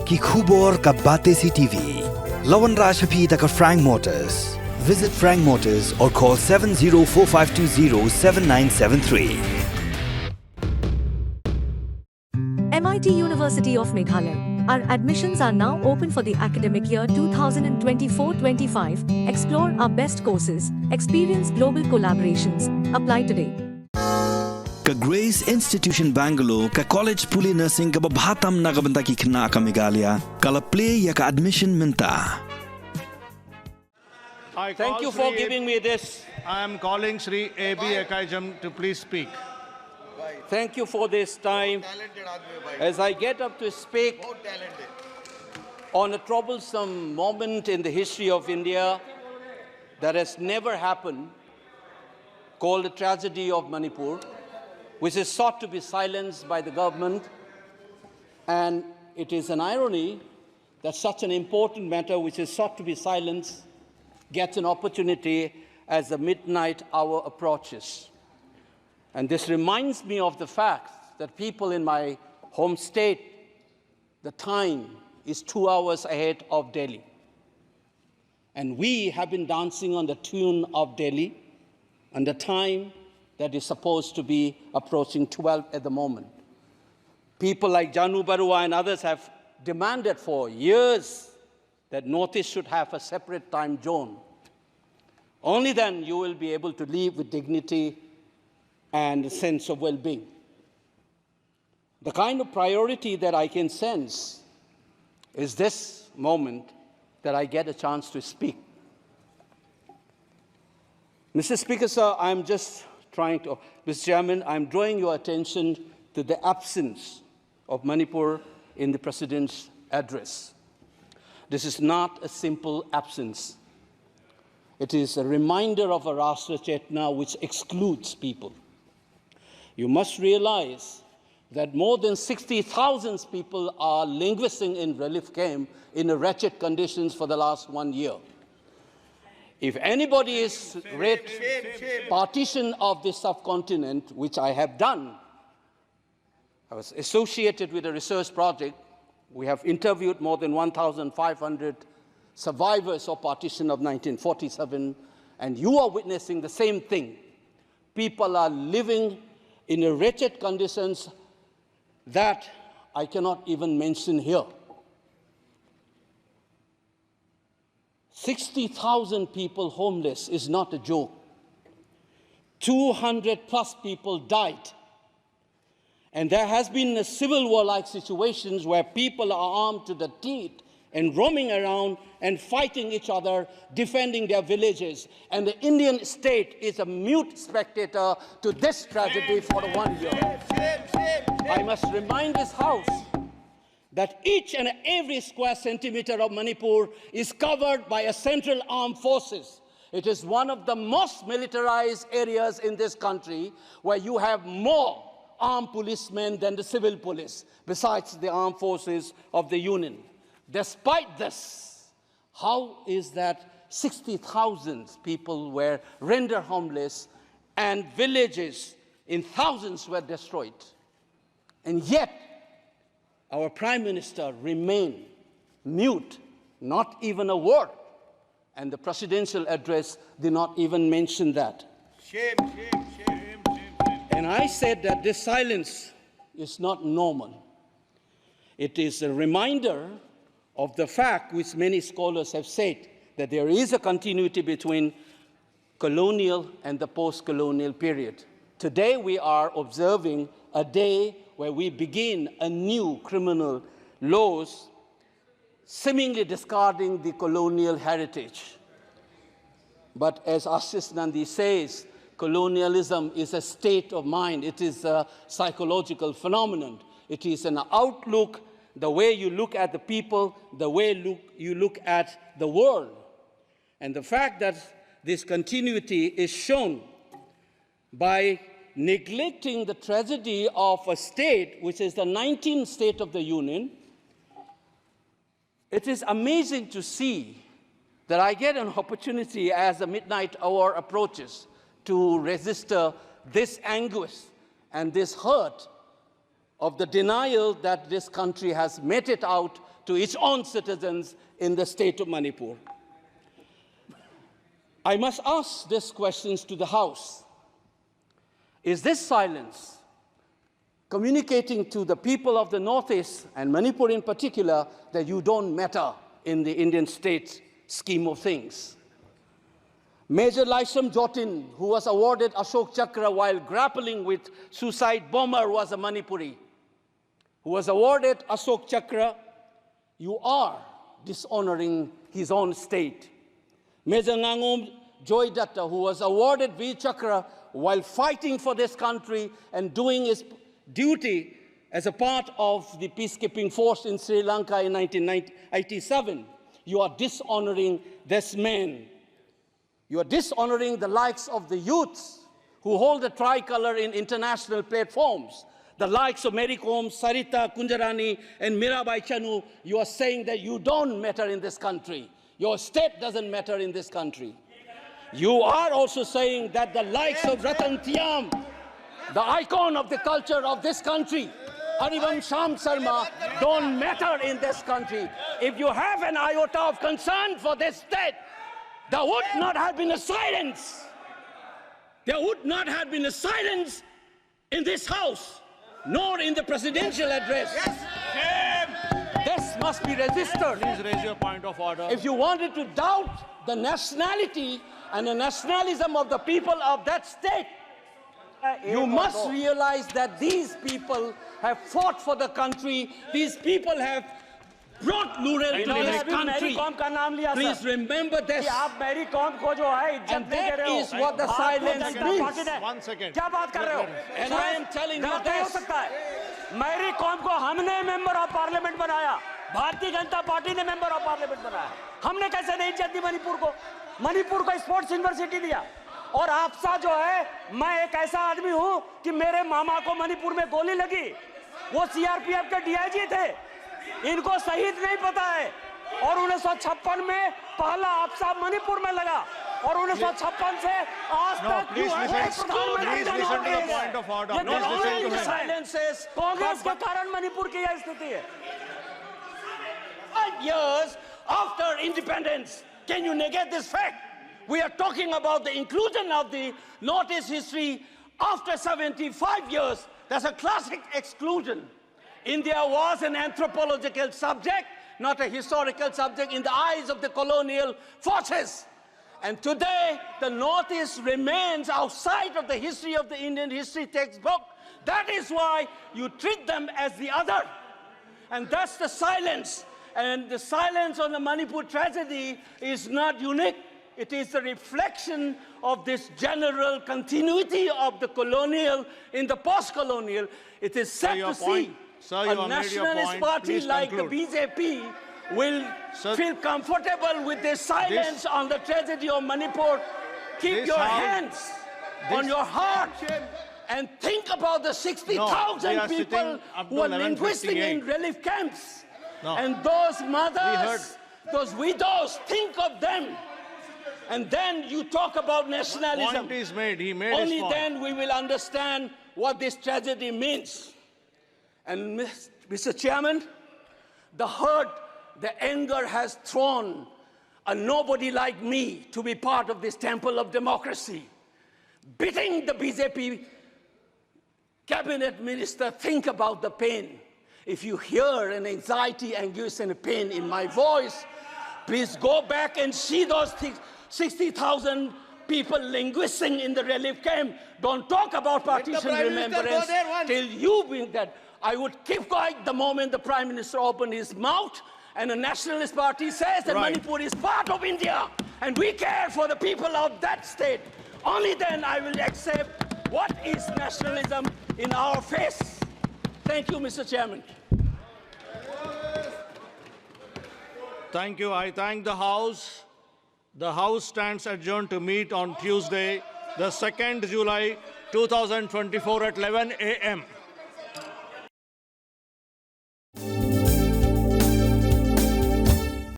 ki khubor ka Batesi TV. Lawan Rashapi taka Frank Motors. Visit Frank Motors or call 7045207973. MIT University of Meghalaya. Our admissions are now open for the academic year 2024-25. Explore our best courses, experience global collaborations. Apply today. Ka Grace Institution Bangalore ka college puli nursing ka babhatam na kabanta ki khna ka Meghalaya kala play ya ka admission minta. Thank you for giving me this. I am calling Sri A.B. Ekaijam to please speak. Thank you for this time. As I get up to speak on a troublesome moment in the history of India that has never happened, called the tragedy of Manipur, which is sought to be silenced by the government. And it is an irony that such an important matter which is sought to be silenced gets an opportunity as the midnight hour approaches. And this reminds me of the fact that people in my home state, the time is 2 hours ahead of Delhi. And we have been dancing on the tune of Delhi and the time that is supposed to be approaching 12 at the moment. People like Janu Barua and others have demanded for years that Northeast should have a separate time zone. Only then you will be able to live with dignity and a sense of well-being. The kind of priority that I can sense is this moment that I get a chance to speak. Mr. Speaker, sir, Mr. Chairman, I'm drawing your attention to the absence of Manipur in the President's address. This is not a simple absence. It is a reminder of a Rashtra Chetna which excludes people. You must realize that more than 60,000 people are languishing in relief camp in wretched conditions for the last 1 year. If anybody is read partition of this subcontinent, which I have done, I was associated with a research project. We have interviewed more than 1,500 survivors of partition of 1947, and you are witnessing the same thing. People are living in wretched conditions that I cannot even mention here. 60,000 people homeless is not a joke. 200 plus people died. And there has been a civil war-like situations where people are armed to the teeth and roaming around and fighting each other, defending their villages. And the Indian state is a mute spectator to this tragedy for 1 year. I must remind this House that each and every square centimeter of Manipur is covered by a central armed forces. It is one of the most militarized areas in this country where you have more armed policemen than the civil police, besides the armed forces of the Union. Despite this, how is that 60,000 people were rendered homeless and villages in thousands were destroyed? And yet, our Prime Minister remained mute, not even a word. And the presidential address did not even mention that. Shame, shame, shame, shame. And I said that this silence is not normal. It is a reminder of the fact which many scholars have said, that there is a continuity between colonial and the post-colonial period. Today we are observing a day where we begin a new criminal laws, seemingly discarding the colonial heritage. But as Ashish Nandi says, colonialism is a state of mind. It is a psychological phenomenon. It is an outlook, the way you look at the people, the way you look at the world. And the fact that this continuity is shown by neglecting the tragedy of a state, which is the 19th state of the Union, it is amazing to see that I get an opportunity as the midnight hour approaches to register this anguish and this hurt of the denial that this country has meted out to its own citizens in the state of Manipur. I must ask these questions to the House. Is this silence communicating to the people of the Northeast, and Manipur in particular, that you don't matter in the Indian state scheme of things? Major Laisam Jotin, who was awarded Ashok Chakra while grappling with suicide bomber, was a Manipuri, who was awarded Ashok Chakra. You are dishonoring his own state. Major Ngangom Joy Datta, who was awarded Veer Chakra while fighting for this country and doing his duty as a part of the peacekeeping force in Sri Lanka in 1987. You are dishonoring this man. You are dishonoring the likes of the youths who hold the tricolor in international platforms. The likes of Mary Kom, Sarita Kunjarani, and Mirabai Chanu. You are saying that you don't matter in this country. Your state doesn't matter in this country. You are also saying that the likes of Ratan Tiam, the icon of the culture of this country, Harivam Sham Sarma, don't matter in this country. If you have an iota of concern for this state, there would not have been a silence. There would not have been a silence in this House, nor in the presidential address. This must be registered. Please raise your point of order. If you wanted to doubt the nationality and the nationalism of the people of that state, you must realize that these people have fought for the country. These people have brought Lural to this country. Please remember this. And that is what the silence means. 1 second. And I am telling you this. Mary Kom को हमने member of parliament बनाया, Bharatiya Janata party ने member of parliament बनाया। हमने कैसे नहीं इज्जत दी मणिपुर को? मणिपुर को स्पोर्ट्स यूनिवर्सिटी दिया। और आपसा जो है, मैं एक ऐसा आदमी हूं कि मेरे मामा को मणिपुर में गोली लगी, वो सीआरपीएफ के डीआईजी थे, इनको शहीद नहीं पता है। और 1956 में पहला आपसा मणिपुर में लगा, और 1956 से आज तक कांग्रेस के कारण मणिपुर की यह स्थिति है। 5 years after independence, can you negate this fact? We are talking about the inclusion of the Northeast history after 75 years. That's a classic exclusion. India was an anthropological subject, not a historical subject in the eyes of the colonial forces. And today, the Northeast remains outside of the history of the Indian history textbook. That is why you treat them as the other. And that's the silence. And the silence on the Manipur tragedy is not unique. It is a reflection of this general continuity of the colonial in the post-colonial. It is sad to see a nationalist party like the BJP will feel comfortable with this silence on the tragedy of Manipur. Keep your hands on your heart and think about the 60,000 people who are linguistic in relief camps. And those mothers, those widows, think of them. And then you talk about nationalism. Point is made. He made Only his point. then we will understand what this tragedy means. And Mr. Chairman, the hurt, the anger has thrown a nobody like me to be part of this temple of democracy. Beating the BJP cabinet minister, think about the pain. If you hear an anxiety, anguish, and a pain in my voice, please go back and see those 60,000 people linguisting in the relief camp. Don't talk about partition remembrance till you bring that. I would keep quiet the moment the Prime Minister opened his mouth and a nationalist party says that Manipur is part of India and we care for the people of that state. Only then I will accept what is nationalism in our face. Thank you, Mr. Chairman. Thank you. I thank the House. The House stands adjourned to meet on Tuesday, the 2nd July 2024 at 11 a.m.